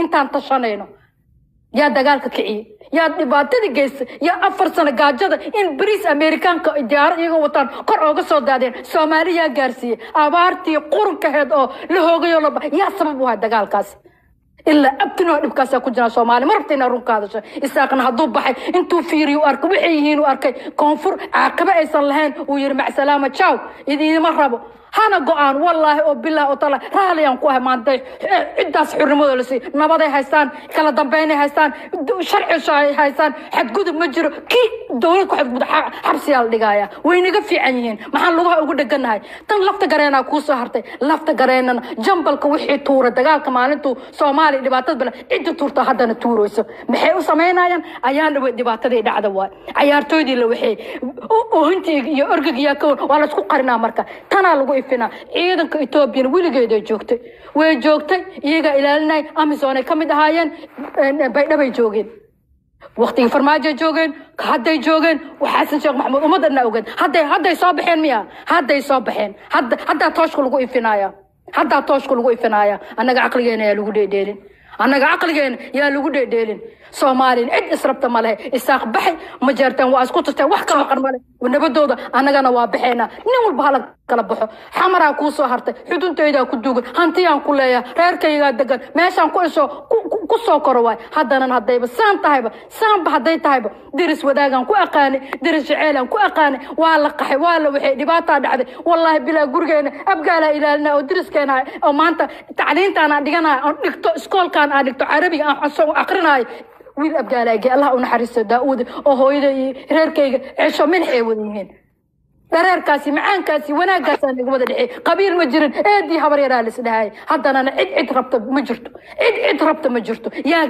intaan tashanayno يا دجالك كعي يا دبادة جيس يا أفر سنة جاجدة إن بريس أمريكان كديار يجوا وطن قرأوا صدادين سوماليا جارسي أبارتي قرن كهد أو لهوجي يلا يا سبب هذا دجال كاس إلا أبتنا نبكاسا كجنا سومالي مرتين رون كادش إستاقنا هضب بحي إنتو فيريو أركب وحيين وأركي كونفور عقبة إيصلهن ويرمع سلامة تشاو إذا مرحبا هانا قوان والله وبالله وطلع رالي أنكوها ما أنتي إداس حرمو دلسي نبضي هايستان كلا دنبيني هايستان شرع شاي هايستان حد قد مجرو كي دولكو حد قد حبسي الدقايا وينيقى في عنيين محان لغا أقول دقنا هاي تن لفت قرينا كوسو هرتي لفت قرينا جنبالك وحي تورة دقالك مالنتو سومالي دباتات بلا إدو تورتا هدانا تورو يسو محيو سمينا أيان دباتات إدا عدوات عيارتو دي لوحي وهنتي يأرقق ياكون ولا تكو قرنا مركا تنا لغو فينا إذا كإثيوبيا ولقيدة جوكتي وجوكتي يجا إلى لنا أمازون كم دهاين بينا بيجوجين وقت فرماجة جوجين هذا يجوجين وحسن شيخ محمود ومدرنا أوجد هذا يصابحين مياه هذا يصابحين هذا تشكل قوي فينايا هذا تشكل قوي فينايا أنا عقلي أنا لوجد ديلين أنا عقلي يا لوجد ديلين سومالين عد إسربت ماله إساق بحي مجرتين وأسكتوا وحكا وقرمله ونبدو أنا جانا وابحينا نقول بحالك كلبحه حمرا كوسو هرت حدون تيدا كدوغ هانتيان كليا رير كيغا دغن ميشان كوسو كرواي هدانا هدايب سان تايب سان بهداي تايب درس وداغان كو اقاني درس جعيلان كو اقاني waa la qaxay waa la wixii dhibaato dhacday wallahi bila gurigeena abgaala ilaalna oo driskeena oo maanta tacliintaana dhigana oo dhigto iskoolkan aan dhigto carabiga aan xasoo aqrinaay wiil abgaalaga Allah u naxariisto daawud oo hooyaday reerkayga cisho milxay wadiyeen reerkaasi macaankaasi wanaaggaasaan ugu wada dhixay qabiil ma jirin eedii habar yaraa la isdhahay haddana cid rabta ma jirto cid rabta ma jirto yaa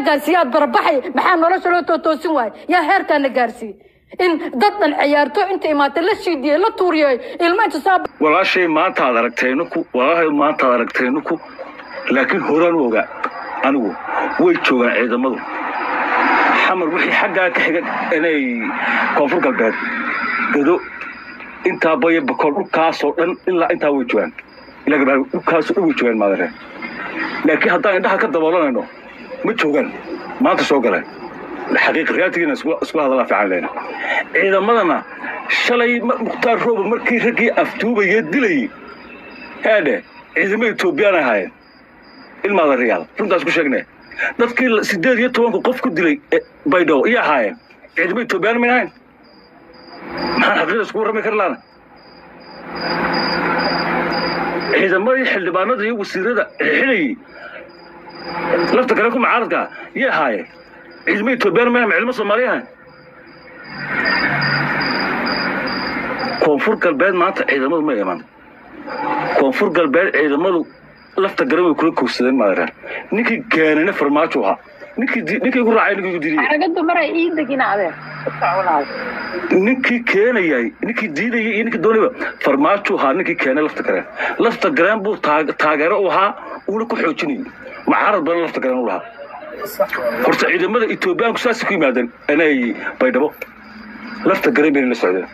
gaarsi aad barbaxay maxaa nolosha loo toosin waay yaa heerkaana gaarsi in daddan ciyaarto inta imaatay la shiidiyay la tuuriyay ilmo inta saab walaashay maanta aad aragtaynuku laakiin horaan oga anigu way joogaan ciidamadu xamar wixii xagga ka xiga inay koonfur galbeed gado inta bay bakool dhulkaas oo dhan ilaa inta way joogaan ilaa gabar dhulkaas oo way joogaan maadare laakiin haddaan indhaha ka daboolanayno ma joogaan maanta soo galeen الحقيقة رياتينا اسمها الله في علينا إذا مدنا شلي مختار روب مركي ركي أفتوبة يدلي هذا إذا ما يتوبيانا هاي الماذا الريال فهمت أسكو شكنا نفكي سيدات يتوانكو قف كدلي بيدو إيا هاي إذا ما يتوبيانا من هاي ما حقيقة اسكو رمي كرلانا إذا ما يحل بانا يو السيرة حلي لفتك لكم عارضة يا هاي علمي توبير ما علم الصوماليين كونفور قلبان ما عيدمو ما يمان كونفور قلبان عيدمو لفت قريب كل كوسدين ما يرى نيكي كاننا فرماجوها نيكي يقول راعي نيكي يديري انا قد مره ايدكينا عادي نيكي كان ياي نيكي ديدي نيكي دوني فرماجوها نيكي كان لفت قران بو تاغيرو وها ولو كخوجيني معارض بان لفت قران وها horta ciidamada Itoobiyaanku saas ku yimaadeen inay baydhabo lafta gareebeen la socdeen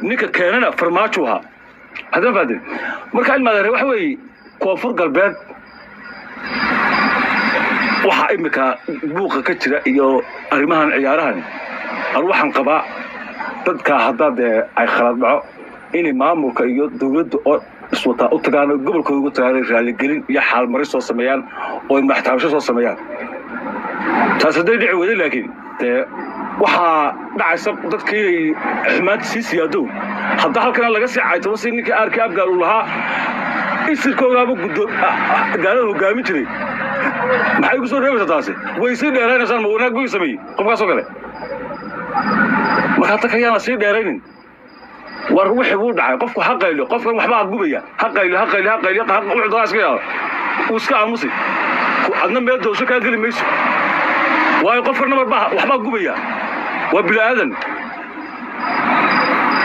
ninka keenana farmaajoha hadan faadin marka ilmaadare waxa weey koonfur galbeed waxa imika buuqa ka jira iyo arimahan ciyaarahan waxaan qabaa dadka hadda ay khalad dhaco in maamulka iyo dawladdu iswata u tagaan gobolkooda ugu tagaan raali gelin iyo xal maris soo sameeyaan oo maxtaabasho soo sameeyaan taas haday dhici wada laakiin waxa dhacaysa dadkii xumaad siyaado hadda halkan laga sii caayto si ninka arkay abgaal u lahaa isirkooda guddo gaalada hogaami jiray maxay ku soo reebay taasi way sii dheeraynaysan ma wanaag buu sameeyay qofkaas oo kale marka ta kayana sii dheeraynin war wixii uu dhacay qofku xaqaylo qofkan waxba gubaya xaqaylo wuxuu daraas ka yahay uu iska aamusi adna meel dooso ka gali mayso way qofkan marba waxba gubaya wa bilaadan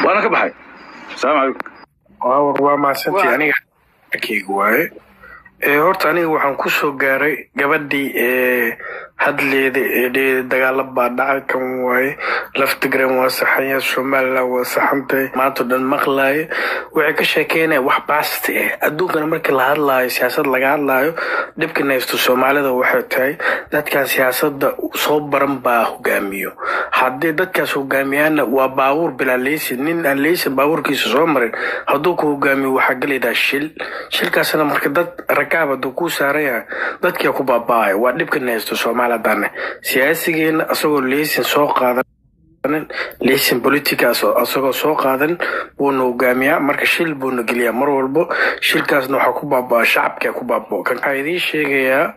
وانا كبحي السلام عليكم waa maasantii aniga akeygu waaye horta aniga waxaan ku soo gaaray gabadhii hadleeda dagaal baa dhacay kan way laftigram waa saxaya Soomaaliland waa saxantay maanta dhan maqlay waxay ka sheekeynay wax baasti adduunka markii la hadlaayo siyaasad laga hadlaayo dibka neesto Soomaalida waxay tahay dadka siyaasadda soo baran baa hogaamiyo haddii dadkaas hogaamiyaan waa baawur bilaaleysin nin aan leysin baawurkiisa soo marin hadduu ku hogaamiyo waxa galida shilkaasna marka dad rakaabada ku saaraya dadka ku baabay waa dibka neesto Soomaaliland siyaasigeena asagoo leysin soo qaadan leysin politikaas asagoo soo qaadan buu hogaamiyaa marka shil buu geliyaa mar walba shilkaasna waxa ku baabaa shacabka ku baabo kan qaydii sheegaya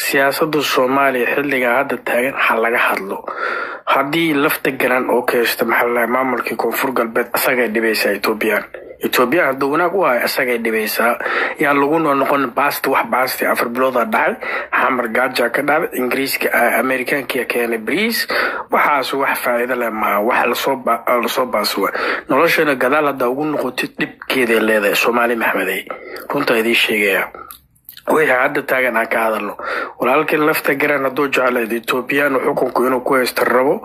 siyaasadda Soomaaliya xilliga hadda taagan hal laga hadlo haddii lafta garan oo keesta maxalla maamulka koonfur galbeed asaga dhibaysa Ethiopia hadduu wanaag u ahay asaga dhibaysa yaa lagu noqon baasti wax baasti afar bilooda dhacay xamar gaaja ka dhacay Ingiriiska Amerikaanka keenay bariis waxaas wax faa'iido leh ma wax la soo baaswa noloshana gadaal hadda ugu noqotay dibkeeda leedahay Soomaali Maxameday runta idin sheegaya وهي عدة تاجن هكذا ولكن لفت جرنا دوج على إثيوبيا وحكم كأنه كويس تربو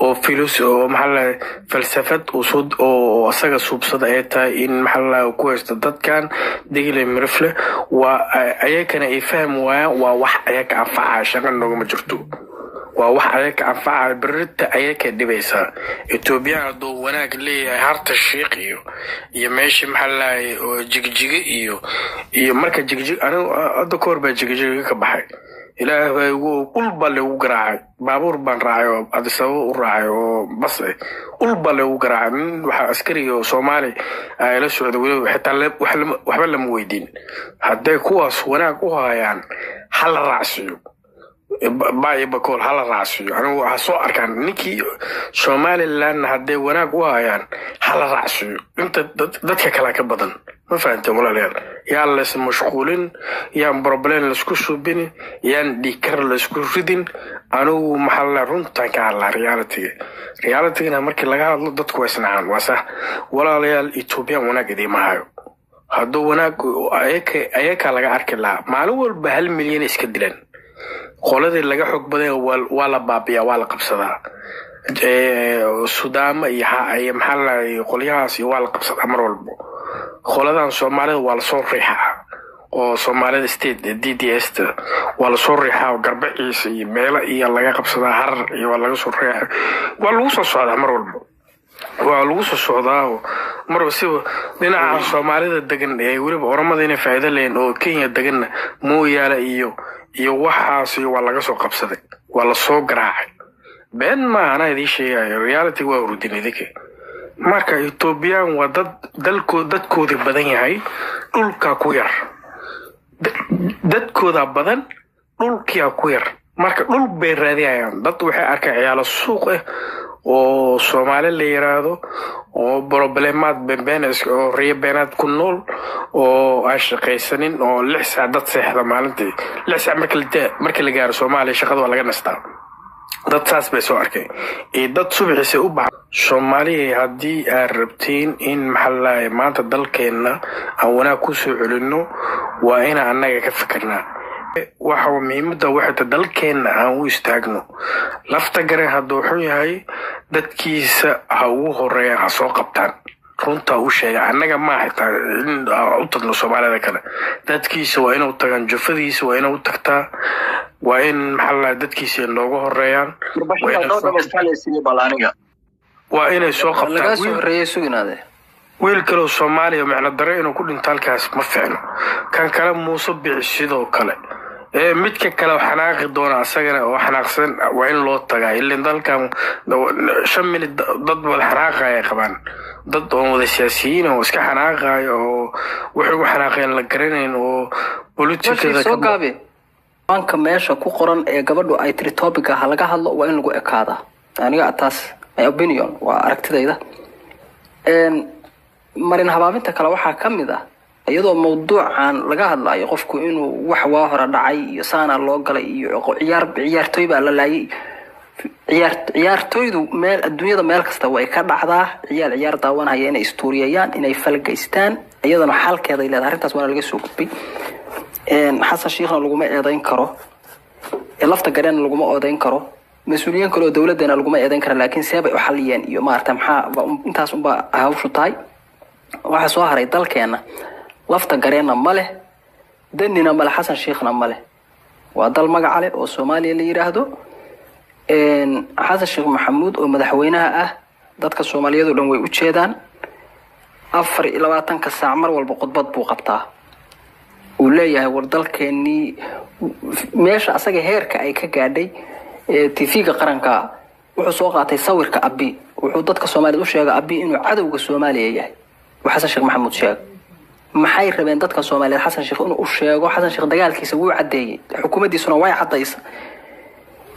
أو فلوس أو محل فلسفة وصود أو أساق صوب صدقتها إن محل كويس تضد كان دقيقة مرفلة وأيك أنا يفهم وواحد أيك عفا عشان إنه مجرتو وواحد أيك عفا برد أيك دبيسا إثيوبيا دو وناك لي هارت الشيخ يمشي محل جيجي مركز جيجي أنا أذكر بجيجي كبحي إلى كل بالله وقرع بابور بان راعي هذا سو راعي بس كل بالله وقرع من عسكري صومالي إلى السعودية حتى وحبل مويدين هذا كواس وناك وهايان حل رأسيو باي بقول حل رأسيو أنا حصار كان نيكي صومالي لان هذا وناك وهايان حل رأسيو أنت دتك كلاك بدن ما فهمت ولا لا يا لس مشغولين يا بروبلين لسكوسو بيني يا ديكر لسكوسو دين أنا محل رنتا كعلى ريالتي أنا مركي لقى ضد كويس نعم وصح ولا ليال إثيوبيا وناك دي معايو هادو وناك أيك لقى أركلا معلومة بهالمليون إسكدلين قولتي لقى حق بدي ولا بابيا ولا قبصة السودان أي محل يقوليها سي ولا قبصة أمر والبو خلادان Soomaalida waa la soo riixaa oo Soomaalida state DDS waa la soo riixaa oo garbaciisa iyo meelo iyo laga qabsadaa harar iyo waa laga soo riixaa waa lagu soo socdaa mar walba waa lagu soo socdaa mar wasiba dhinaca Soomaalida degan ee waliba Oromada inay faa'iido leen oo Kenya degan mooyaala iyo waxaas waa laga soo qabsaday waa la soo garaacay been ma ana idin sheegay reality waa urudinidike marka Ethiopia waa dadkooda badan yahay dhulka ku yar dadkooda badan dhulkiya ku yar marka dhul bay raadiyaan dad waxay arkay ciyaalo suuq oo Soomaali la yiraahdo oo problemaad beenbeenis oo reebenaad ku nool oo ay shaqaysanin oo 6 saac dad seexda maalintii 6 saac markii la gaaro Soomaaliya shaqada waa laga nastaa dad saas bay soo arkay dad subaxii u baahan Soomaaliya haddii ay rabtiin in maxallay maanta dalkeena aan wanaag ku soo celino waa in anaga ka fikirnaa waxa muhiimada waxa dalkeena aan u istaagno lafta garan hadduu xun yahay dadkiisa ha ugu horeeyaan ha soo qabtaan runta u sheega anaga ma xitaa in u tagno Soomaalida kale dadkiisa waa inuu tagan jufadiisa waa inuu tagtaa waa in maxallay dadkiisa looga horeeyaan waa inay soo qabtaan laga soo horeeyay sugnaade wiil kale Soomaaliya macna dare inuu ku dhinto halkaas ma fiicno kan kale Muuse Bici sidoo kale midka kale xanaaqi doona asagana oo xanaaqsan waa in loo tagaa ilaa dalkan 5 minute dad wada xanaaqay qabaan dad oo wada siyaasiyiin oo iska xanaaqay oo wuxuu xanaaqeen la garanayn oo politikada soo gaabi banka meesha ku qoran ee gabadhu ay tiri topic ah laga hadlo waa in lagu ekaada aniga taas my opinion waa aragtidayda marin habaabinta kale waxa kamid ah iyadoo mawduucan laga hadlayo qofku inuu wax waa hore dhacay iyo saana loo galay iyo ciyaartoy baa la laayay ciyaartoydu meel adduunyada meel kasta way ka dhacdaa ciyaar daawanaya inay istooriyayaan inay falgaystaan iyadana xalkeeda ay leedahay arrintaas waa laga soo gudbay xasan sheekhna lagu ma eedayn karo lafta gareen laguma oodayn karo مسؤولين كلو دولتنا لقمة إذا كان لكن سبب وحليان يوم أرتم أنت أصلا هاوشو تاي واحد صهر يضل كأنه لفت قرينا ماله دنينا مال حسن شيخنا ماله وضل مقع عليه والصومالي اللي يرهدو إن حسن الشيخ محمود ومدحوينها ضدك الصومالية دولهم ويتشيدان أفر إلى وقتن كالسعمر والبقطبط بوقبطاه ولا وردل كأني ماشي أصلا هيرك أي كجادي تيفيق قرنكا wuxuu soo qaatay sawirka abi wuxuu dadka Soomaaliyeed u sheegay abi inuu cadawga Soomaaliya yahay waxasan Sheekh Maxamuud sheeg maxay rabeen dadka Soomaaliyeed xasan Sheekh inuu u sheego xasan Sheekh dagaalkiisa wuu cadeeyay xukuumaddiisuna way cadaysa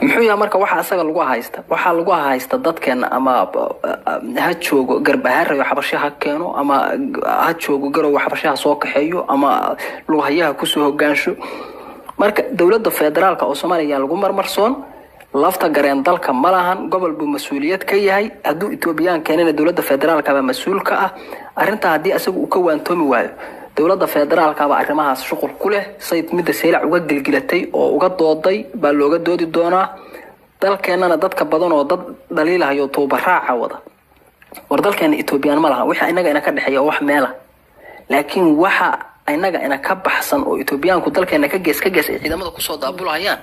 muxuu yahay marka waxa lagu haysta dadkeena ama ha joogo garbahaar iyo xabashaha keeno ama ha joogo garow xabashaha soo kaxeeyo ama luuhayaha ku soo hogaansho marka dawladda federaalka oo Soomaaliya lagu marmarsoon lafta gareen dalka malahan gobol buu mas'uuliyad ka yahay haduu Itoobiyaan keenana dawladda federaalka ba mas'uul ka ah arinta hadii asagu uu ka waantoomi waayo dawladda federaalka ba arrimahaas shuqul ku leh sayid midda seelac uga gilgilatay oo uga dooday baa looga doodi doonaa dalkeenana dadka badan oo dad dhaliilahayo toobaraaca wada war dalkeena Itoobiyaan malahan waxa inaga ina ka dhaxeeyo wax meela laakiin waxa inaga ina ka baxsan oo Itoobiyaanku dalkeena ka gees ciidamada ku soo daabulahayaan